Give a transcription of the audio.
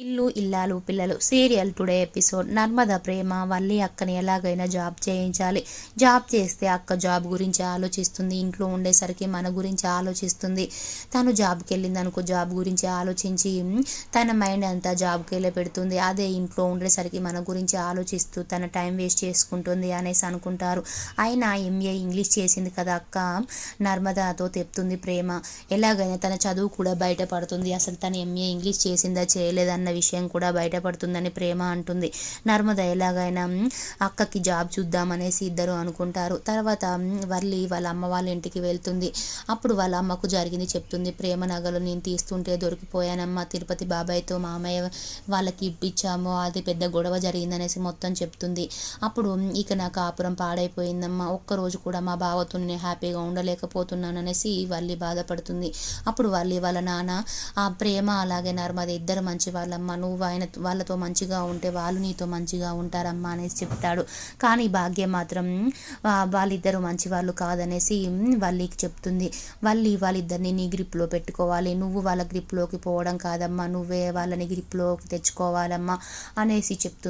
ఇల్లు ఇల్లాలు పిల్లలు సీరియల్ టుడే ఎపిసోడ్. నర్మద ప్రేమ వల్లి అక్కని ఎలాగైనా జాబ్ చేయించాలి. జాబ్ చేస్తే అక్క జాబ్ గురించి ఆలోచిస్తుంది, ఇంట్లో ఉండేసరికి మన గురించి ఆలోచిస్తుంది. తను జాబ్కి వెళ్ళింది అనుకో, జాబ్ గురించి ఆలోచించి తన మైండ్ అంతా జాబ్కి వెళ్ళే పెడుతుంది. అదే ఇంట్లో ఉండేసరికి మన గురించి ఆలోచిస్తూ తన టైం వేస్ట్ చేసుకుంటుంది అనేసి అనుకుంటారు. అయినా ఎంఏ ఇంగ్లీష్ చేసింది కదా అక్క, నర్మదాతో చెప్తుంది ప్రేమ. ఎలాగైనా తన చదువు కూడా బయటపడుతుంది, అసలు తను ఎంఏ ఇంగ్లీష్ చేసిందా చేయలేదన్న విషయం కూడా బయటపడుతుందని ప్రేమ అంటుంది. నర్మద ఎలాగైనా అక్కకి జాబ్ చూద్దామనేసి ఇద్దరు అనుకుంటారు. తర్వాత వల్లి వాళ్ళ అమ్మ వాళ్ళ ఇంటికి వెళ్తుంది. అప్పుడు వాళ్ళ అమ్మకు జరిగింది చెప్తుంది. ప్రేమ నగలు నేను తీస్తుంటే దొరికిపోయానమ్మా, తిరుపతి బాబాయ్తో మామయ్య వాళ్ళకి ఇప్పించాము, అది పెద్ద గొడవ జరిగిందనేసి మొత్తం చెప్తుంది. అప్పుడు ఇక నా కాపురం పాడైపోయిందమ్మా, ఒక్కరోజు కూడా మా బావతో నేను హ్యాపీగా ఉండలేకపోతున్నాననేసి వల్లి బాధపడుతుంది. అప్పుడు వల్లి వాళ్ళ నాన్న, ఆ ప్రేమ అలాగే నర్మద ఇద్దరు మంచి వాళ్ళమ్మ, నువ్వు వాళ్ళతో మంచిగా ఉంటే వాళ్ళు నీతో మంచిగా ఉంటారమ్మా అనేసి చెప్తాడు. కానీ భాగ్యం మాత్రం వాళ్ళిద్దరూ మంచి వాళ్ళు కాదనేసి వల్లికి చెప్తుంది. వాళ్ళిద్దరిని నీ గ్రిప్లో పెట్టుకోవాలి, నువ్వు వాళ్ళ గ్రిప్లోకి పోవడం కాదమ్మా, నువ్వే వాళ్ళని గ్రిప్లోకి తెచ్చుకోవాలమ్మా అనేసి చెప్తుంది.